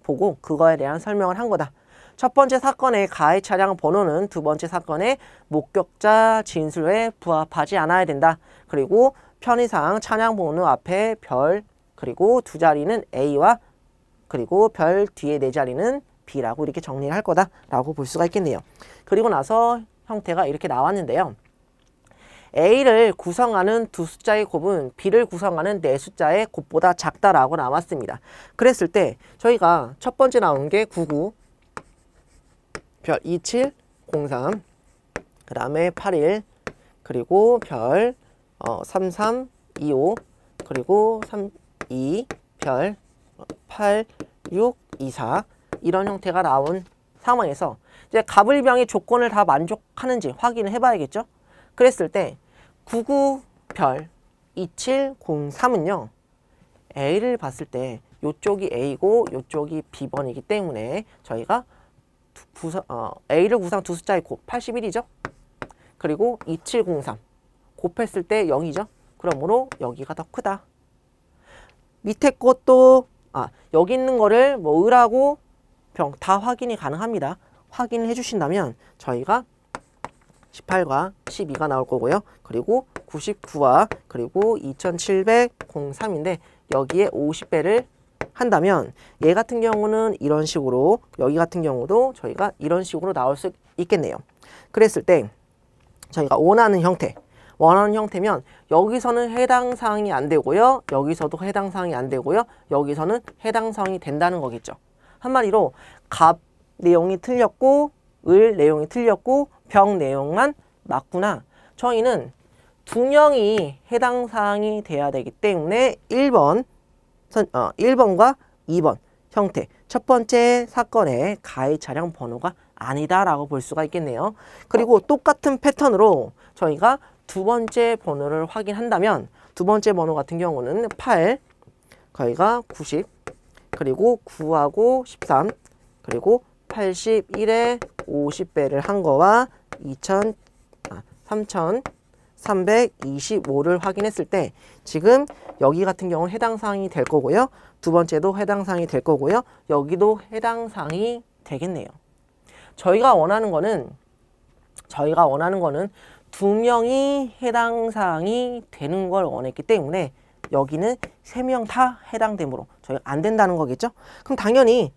보고 그거에 대한 설명을 한 거다. 첫 번째 사건의 가해 차량 번호는 두 번째 사건의 목격자 진술에 부합하지 않아야 된다. 그리고 편의상 차량 번호 앞에 별, 그리고 두 자리는 A와 그리고 별 뒤에 네 자리는 B라고 이렇게 정리를 할 거다라고 볼 수가 있겠네요. 그리고 나서 형태가 이렇게 나왔는데요. A를 구성하는 두 숫자의 곱은 B를 구성하는 네 숫자의 곱보다 작다라고 나왔습니다. 그랬을 때 저희가 첫 번째 나온 게 99, 별 2703, 그 다음에 81, 그리고 별 3325, 그리고 32, 별 8624 이런 형태가 나온 상황에서 이제 가불병의 조건을 다 만족하는지 확인을 해봐야겠죠. 그랬을 때 99, 별 2703은요. A를 봤을 때 이쪽이 A고 이쪽이 B번이기 때문에 저희가 A를 구성 두 숫자의 곱 81이죠. 그리고 2703 곱했을 때 0이죠. 그러므로 여기가 더 크다. 밑에 것도 여기 있는 거를 뭐 을하고 병 다 확인이 가능합니다. 확인을 해주신다면 저희가 18과 12가 나올 거고요. 그리고 99와 그리고 2703인데 여기에 50배를 한다면 얘 같은 경우는 이런 식으로 여기 같은 경우도 저희가 이런 식으로 나올 수 있겠네요. 그랬을 때 저희가 원하는 형태면 여기서는 해당 사항이 안 되고요. 여기서도 해당 사항이 안 되고요. 여기서는 해당 사항이 된다는 거겠죠. 한마디로 갑 내용이 틀렸고 을 내용이 틀렸고 병 내용만 맞구나. 저희는 두 명이 해당 사항이 돼야 되기 때문에 1번과 2번 형태 첫 번째 사건의 가해 차량 번호가 아니다라고 볼 수가 있겠네요. 그리고 똑같은 패턴으로 저희가 두 번째 번호를 확인한다면 두 번째 번호 같은 경우는 8, 저희가 90, 그리고 9하고 13, 그리고 81에 50배를 한 거와 3325를 확인했을 때 지금 여기 같은 경우는 해당 사항이 될 거고요. 두 번째도 해당 사항이 될 거고요. 여기도 해당 사항이 되겠네요. 저희가 원하는 거는 두 명이 해당 사항이 되는 걸 원했기 때문에 여기는 3명 다 해당되므로 저희가 안 된다는 거겠죠? 그럼 당연히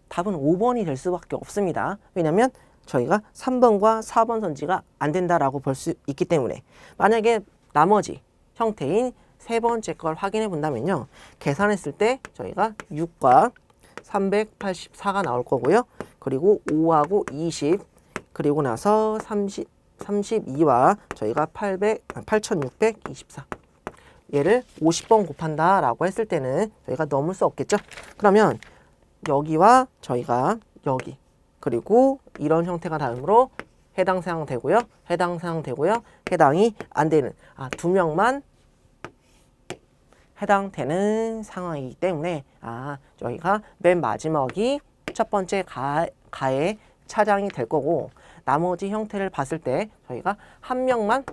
답은 5번이 될 수밖에 없습니다. 왜냐하면 저희가 3번과 4번 선지가 안 된다라고 볼 수 있기 때문에 만약에 나머지 형태인 세 번째 걸 확인해 본다면요. 계산했을 때 저희가 6과 384가 나올 거고요. 그리고 5하고 20 그리고 나서 32와 저희가 8624 얘를 50번 곱한다 라고 했을 때는 저희가 넘을 수 없겠죠. 그러면 여기와 저희가 여기 그리고 이런 형태가 다음으로 해당 사항 되고요. 해당이 안 되는 두 명만 해당되는 상황이기 때문에 저희가 맨 마지막이 첫 번째 가해 차량이 될 거고 나머지 형태를 봤을 때 저희가 한 명만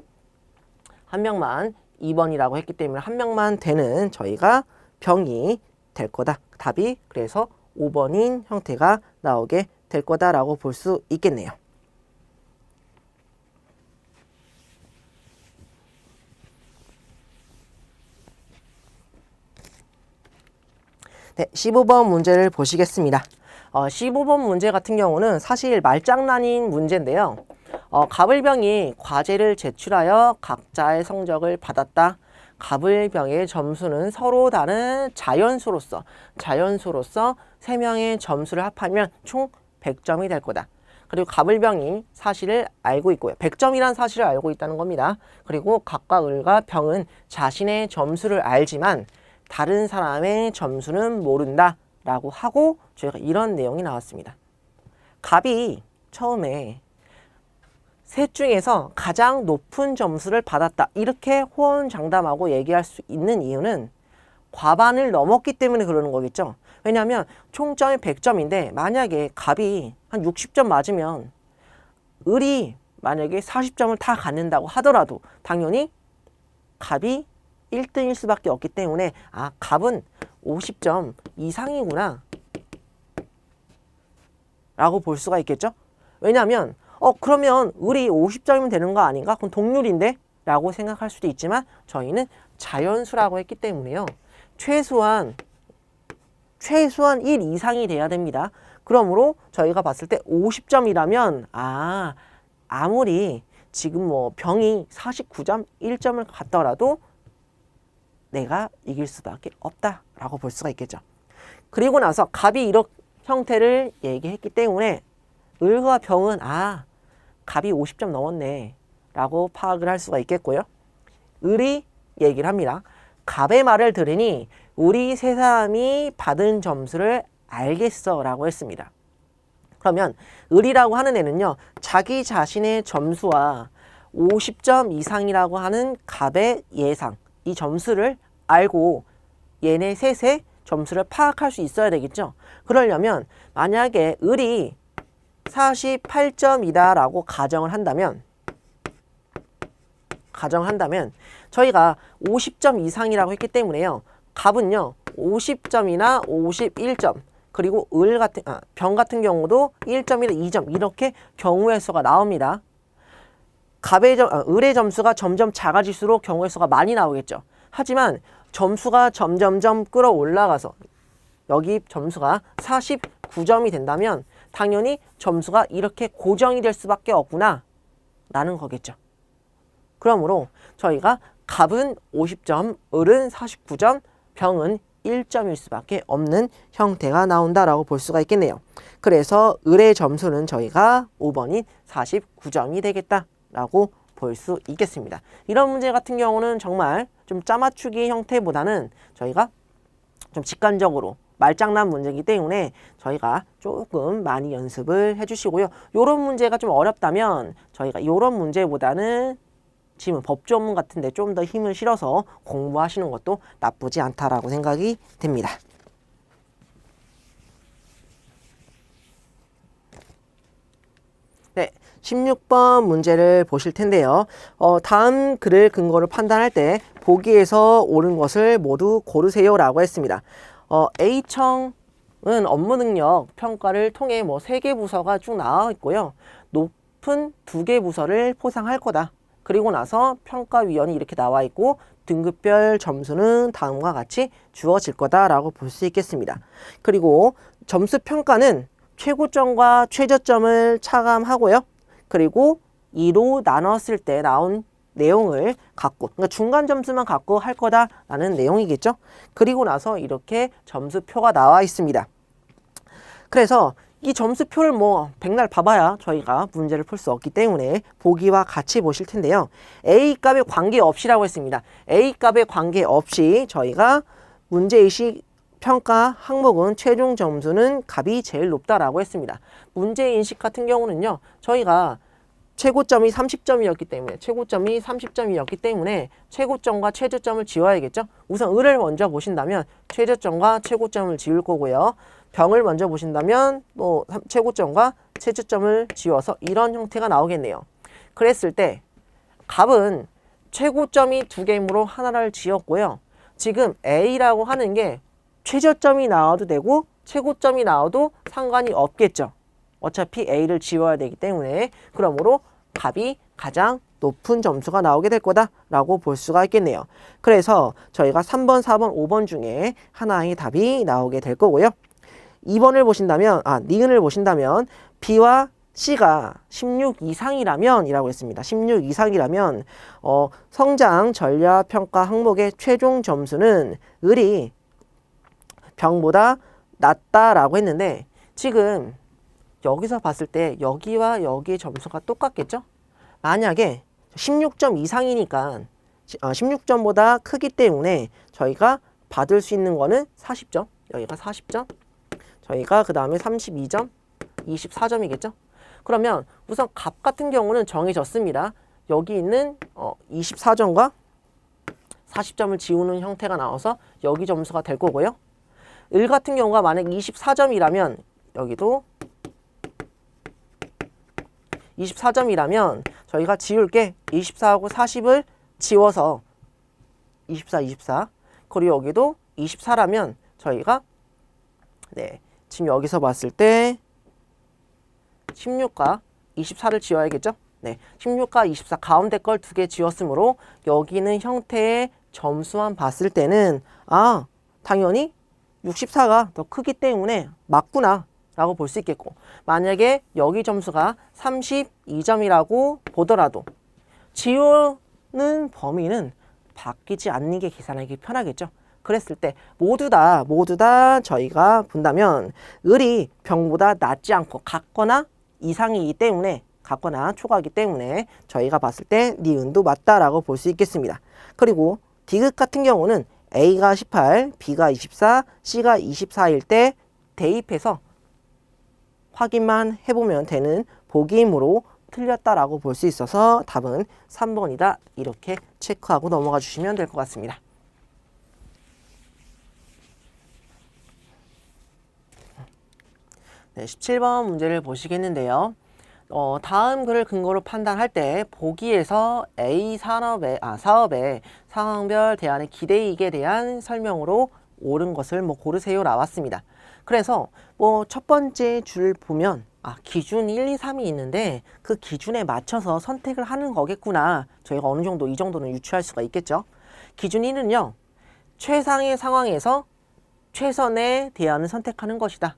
2번이라고 했기 때문에 한 명만 되는 저희가 병이 될 거다. 답이 그래서 5번인 형태가 나오게 될 거다라고 볼 수 있겠네요. 네, 15번 문제를 보시겠습니다. 15번 문제 같은 경우는 사실 말장난인 문제인데요. 가불병이 과제를 제출하여 각자의 성적을 받았다. 갑을 병의 점수는 서로 다른 자연수로서 3명의 점수를 합하면 총 100점이 될 거다. 그리고 갑을병이 사실을 알고 있고요. 100점이란 사실을 알고 있다는 겁니다. 그리고 갑과 을과 병은 자신의 점수를 알지만 다른 사람의 점수는 모른다 라고 하고 저희가 이런 내용이 나왔습니다. 갑이 처음에 셋 중에서 가장 높은 점수를 받았다. 이렇게 호언장담하고 얘기할 수 있는 이유는 과반을 넘었기 때문에 그러는 거겠죠. 왜냐하면 총점이 100점인데 만약에 갑이 한 60점 맞으면 을이 만약에 40점을 다 갖는다고 하더라도 당연히 갑이 1등일 수밖에 없기 때문에 아, 갑은 50점 이상이구나 라고 볼 수가 있겠죠. 왜냐하면 그러면 을이 50점이면 되는 거 아닌가? 그럼 동률인데? 라고 생각할 수도 있지만 저희는 자연수라고 했기 때문에요. 최소한 1 이상이 돼야 됩니다. 그러므로 저희가 봤을 때 50점이라면 아무리 지금 뭐 병이 49점, 1점을 갖더라도 내가 이길 수밖에 없다라고 볼 수가 있겠죠. 그리고 나서 갑이 이런 형태를 얘기했기 때문에 을과 병은 갑이 50점 넘었네 라고 파악을 할 수가 있겠고요. 을이 얘기를 합니다. 갑의 말을 들으니 우리 세 사람이 받은 점수를 알겠어 라고 했습니다. 그러면 을이라고 하는 애는요, 자기 자신의 점수와 50점 이상이라고 하는 갑의 예상, 이 점수를 알고 얘네 셋의 점수를 파악할 수 있어야 되겠죠. 그러려면 만약에 을이 48점이다 라고 가정을 한다면 저희가 50점 이상이라고 했기 때문에요. 갑은요 50점이나 51점 그리고 병 같은 경우도 1점이나 2점 이렇게 경우의 수가 나옵니다. 을의 점수가 점점 작아질수록 경우의 수가 많이 나오겠죠. 하지만 점수가 점점점 끌어올라가서 여기 점수가 49점이 된다면 당연히 점수가 이렇게 고정이 될 수밖에 없구나 라는 거겠죠. 그러므로 저희가 갑은 50점, 을은 49점, 병은 1점일 수밖에 없는 형태가 나온다라고 볼 수가 있겠네요. 그래서 을의 점수는 저희가 5번인 49점이 되겠다라고 볼 수 있겠습니다. 이런 문제 같은 경우는 정말 좀 짜맞추기 형태보다는 저희가 좀 직관적으로 말장난 문제이기 때문에 저희가 조금 많이 연습을 해주시고요. 이런 문제가 좀 어렵다면 저희가 이런 문제보다는 지금 법조문 같은데 좀 더 힘을 실어서 공부하시는 것도 나쁘지 않다라고 생각이 됩니다. 네, 16번 문제를 보실 텐데요. 다음 글을 근거로 판단할 때 보기에서 옳은 것을 모두 고르세요 라고 했습니다. A청은 업무 능력 평가를 통해 뭐 3개 부서가 쭉 나와 있고요. 높은 2개 부서를 포상할 거다. 그리고 나서 평가위원이 이렇게 나와 있고 등급별 점수는 다음과 같이 주어질 거다라고 볼 수 있겠습니다. 그리고 점수 평가는 최고점과 최저점을 차감하고요. 그리고 2로 나눴을 때 나온 내용을 갖고, 그러니까 중간 점수만 갖고 할 거다라는 내용이겠죠. 그리고 나서 이렇게 점수표가 나와 있습니다. 그래서 이 점수표를 뭐 백날 봐봐야 저희가 문제를 풀 수 없기 때문에 보기와 같이 보실 텐데요. A값에 관계없이라고 했습니다. A값에 관계없이 저희가 문제의식 평가 항목은 최종 점수는 값이 제일 높다라고 했습니다. 문제인식 같은 경우는요. 저희가 최고점이 30점이었기 때문에 최고점과 최저점을 지워야겠죠. 우선 을을 먼저 보신다면 최저점과 최고점을 지울 거고요. 병을 먼저 보신다면 뭐 최고점과 최저점을 지워서 이런 형태가 나오겠네요. 그랬을 때 갑은 최고점이 2개이므로 하나를 지었고요. 지금 A라고 하는 게 최저점이 나와도 되고 최고점이 나와도 상관이 없겠죠. 어차피 A를 지워야 되기 때문에 그러므로 갑이 가장 높은 점수가 나오게 될 거다라고 볼 수가 있겠네요. 그래서 저희가 3번, 4번, 5번 중에 하나의 답이 나오게 될 거고요. 2번을 보신다면, 니은을 보신다면 B와 C가 16 이상이라면 이라고 했습니다. 16 이상이라면 성장 전략 평가 항목의 최종 점수는 을이 병보다 낮다라고 했는데 지금 여기서 봤을 때 여기와 여기의 점수가 똑같겠죠? 만약에 16점 이상이니까 16점보다 크기 때문에 저희가 받을 수 있는 거는 40점. 여기가 40점. 저희가 그 다음에 32점, 24점이겠죠? 그러면 우선 값 같은 경우는 정해졌습니다. 여기 있는 24점과 40점을 지우는 형태가 나와서 여기 점수가 될 거고요. 을 같은 경우가 만약 24점이라면 여기도 24점이라면 저희가 지울 게 24하고 40을 지워서 24. 그리고 여기도 24라면 저희가 지금 여기서 봤을 때 16과 24를 지워야겠죠? 16과 24 가운데 걸 두 개 지웠으므로 여기는 형태의 점수만 봤을 때는 당연히 64가 더 크기 때문에 맞구나 라고 볼 수 있겠고, 만약에 여기 점수가 32점이라고 보더라도 지우는 범위는 바뀌지 않는 게 계산하기 편하겠죠. 그랬을 때 모두 다 저희가 본다면 을이 병보다 낮지 않고 같거나 이상이기 때문에, 같거나 초과하기 때문에 저희가 봤을 때 니은도 맞다라고 볼 수 있겠습니다. 그리고 디귿 같은 경우는 A가 18, B가 24, C가 24일 때 대입해서 확인만 해보면 되는 보기이므로 틀렸다라고 볼 수 있어서 답은 3번이다. 이렇게 체크하고 넘어가 주시면 될 것 같습니다. 네, 17번 문제를 보시겠는데요. 다음 글을 근거로 판단할 때 보기에서 A 사업의 상황별 대안의 기대이익에 대한 설명으로 옳은 것을 고르세요 나왔습니다. 그래서 첫 번째 줄 보면 기준 1, 2, 3이 있는데 그 기준에 맞춰서 선택을 하는 거겠구나. 저희가 어느 정도 이 정도는 유추할 수가 있겠죠. 기준 1은요. 최상의 상황에서 최선의 대안을 선택하는 것이다.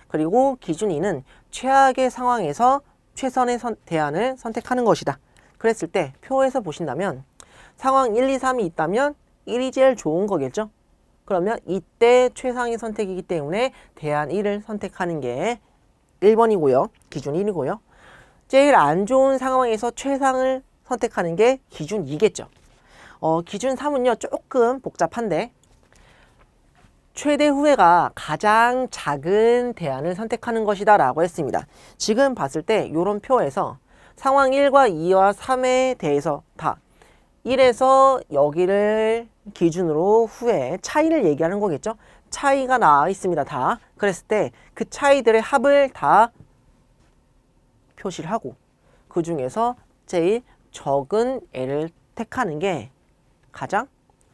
그리고 기준 2는 최악의 상황에서 최선의 대안을 선택하는 것이다. 그랬을 때 표에서 보신다면 상황 1, 2, 3이 있다면 1이 제일 좋은 거겠죠. 그러면 이때 최상의 선택이기 때문에 대안 1을 선택하는 게 1번이고요. 기준 1이고요. 제일 안 좋은 상황에서 최상을 선택하는 게 기준 2겠죠. 기준 3은요. 조금 복잡한데 최대 후회가 가장 작은 대안을 선택하는 것이다 라고 했습니다. 지금 봤을 때 이런 표에서 상황 1과 2와 3에 대해서 다 1에서 여기를 기준으로 후회 차이를 얘기하는 거겠죠. 차이가 나와 있습니다. 다. 그랬을 때 그 차이들의 합을 다 표시를 하고 그 중에서 제일 적은 애를 택하는 게 가장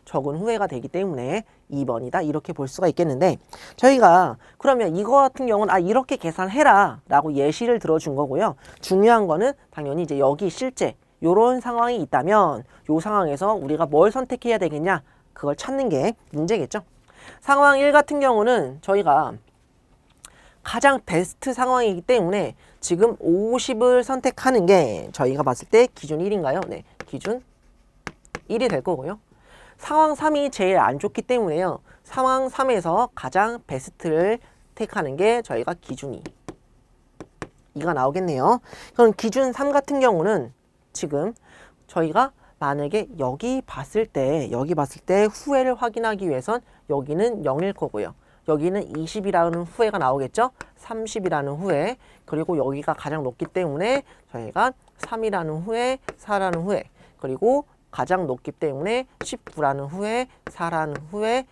적은 후회가 되기 때문에 2번이다. 이렇게 볼 수가 있겠는데 저희가 그러면 이거 같은 경우는 이렇게 계산해라 라고 예시를 들어준 거고요. 중요한 거는 당연히 이제 여기 실제 요런 상황이 있다면 요 상황에서 우리가 뭘 선택해야 되겠냐 그걸 찾는 게 문제겠죠. 상황 1 같은 경우는 저희가 가장 베스트 상황이기 때문에 지금 50을 선택하는 게 저희가 봤을 때 기준 1인가요? 네, 기준 1이 될 거고요. 상황 3이 제일 안 좋기 때문에요. 상황 3에서 가장 베스트를 택하는 게 저희가 기준 2가 나오겠네요. 그럼 기준 3 같은 경우는 지금 저희가 만약에 여기 봤을 때 후회를 확인하기 위해선 여기는 0일 거고요. 여기는 20이라는 후회가 나오겠죠. 30이라는 후회. 그리고 여기가 가장 높기 때문에 저희가 3이라는 후회, 4라는 후회. 그리고 가장 높기 때문에 19라는 후회, 4라는 후회,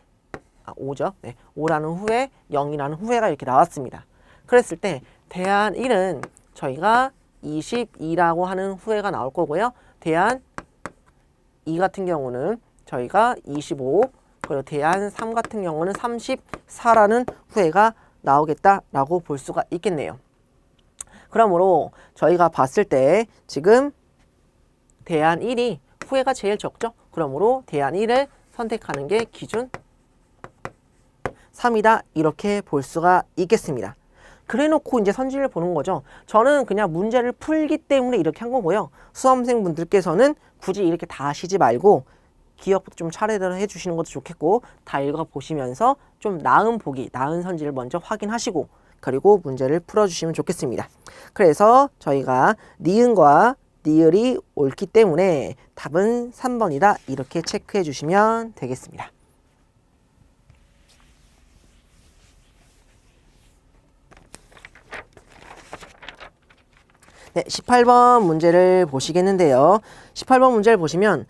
5죠. 네, 5라는 후회, 0이라는 후회가 이렇게 나왔습니다. 그랬을 때 대안 1은 저희가 22라고 하는 후회가 나올 거고요. 대안 2 같은 경우는 저희가 25, 그리고 대안 3 같은 경우는 34라는 후회가 나오겠다라고 볼 수가 있겠네요. 그러므로 저희가 봤을 때 지금 대안 1이 후회가 제일 적죠. 그러므로 대안 1을 선택하는 게 기준 3이다. 이렇게 볼 수가 있겠습니다. 그래놓고 이제 선지를 보는 거죠. 저는 그냥 문제를 풀기 때문에 이렇게 한 거고요. 수험생분들께서는 굳이 이렇게 다 하시지 말고 기억부터 좀 차례대로 해주시는 것도 좋겠고, 다 읽어보시면서 좀 나은 보기, 나은 선지를 먼저 확인하시고 그리고 문제를 풀어주시면 좋겠습니다. 그래서 저희가 니은과 니을이 옳기 때문에 답은 3번이다 이렇게 체크해 주시면 되겠습니다. 네, 18번 문제를 보시겠는데요. 18번 문제를 보시면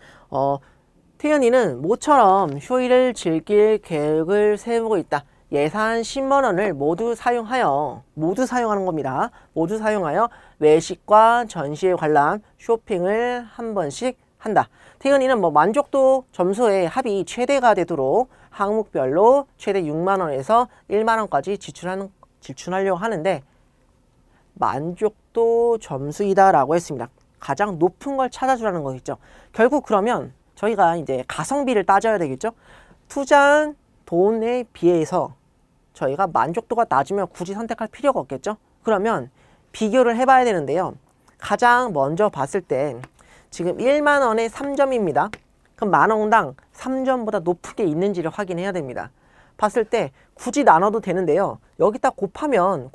태연이는 모처럼 휴일을 즐길 계획을 세우고 있다. 예산 10만 원을 모두 사용하는 겁니다. 모두 사용하여 외식과 전시회 관람, 쇼핑을 한 번씩 한다. 태연이는 만족도 점수의 합이 최대가 되도록 항목별로 최대 6만 원에서 1만 원까지 지출하려고 하는데 만족도 점수이다라고 했습니다. 가장 높은 걸 찾아주라는 거겠죠. 결국 그러면 저희가 이제 가성비를 따져야 되겠죠. 투자한 돈에 비해서 저희가 만족도가 낮으면 굳이 선택할 필요가 없겠죠. 그러면 비교를 해봐야 되는데요. 가장 먼저 봤을 때 지금 1만 원에 3점입니다. 그럼 만 원당 3점보다 높은 게 있는지를 확인해야 됩니다. 봤을 때 굳이 나눠도 되는데요. 여기 딱 곱하면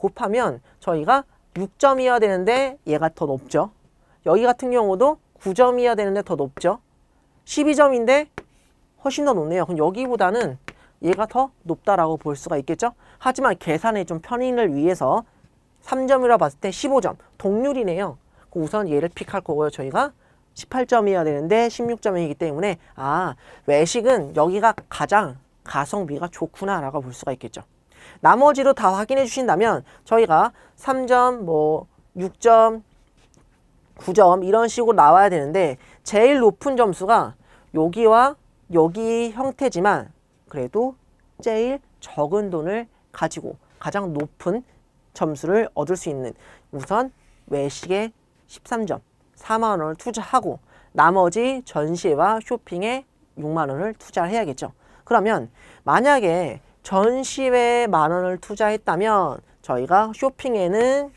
저희가 6점이어야 되는데 얘가 더 높죠. 여기 같은 경우도 9점이어야 되는데 더 높죠. 12점인데 훨씬 더 높네요. 그럼 여기보다는 얘가 더 높다라고 볼 수가 있겠죠. 하지만 계산의 좀 편의를 위해서 3점이라 봤을 때 15점 동률이네요. 우선 얘를 픽할 거고요. 저희가 18점이어야 되는데 16점이기 때문에 외식은 여기가 가장 가성비가 좋구나 라고 볼 수가 있겠죠. 나머지로 다 확인해 주신다면 저희가 3점, 6점, 9점 이런 식으로 나와야 되는데 제일 높은 점수가 여기와 여기 형태지만 그래도 제일 적은 돈을 가지고 가장 높은 점수를 얻을 수 있는 우선 외식에 13점, 4만 원을 투자하고 나머지 전시회와 쇼핑에 6만 원을 투자를 해야겠죠. 그러면 만약에 전시회에 만 원을 투자했다면 저희가 쇼핑에는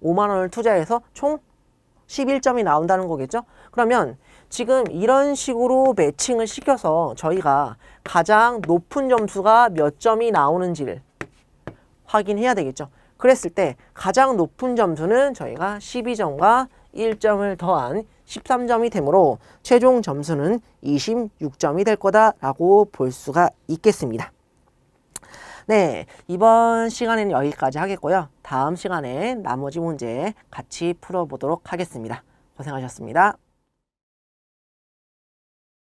5만 원을 투자해서 총 11점이 나온다는 거겠죠. 그러면 지금 이런 식으로 매칭을 시켜서 저희가 가장 높은 점수가 몇 점이 나오는지를 확인해야 되겠죠. 그랬을 때 가장 높은 점수는 저희가 12점과 1점을 더한 13점이 되므로 최종 점수는 26점이 될 거다라고 볼 수가 있겠습니다. 네, 이번 시간에는 여기까지 하겠고요. 다음 시간에 나머지 문제 같이 풀어보도록 하겠습니다. 고생하셨습니다.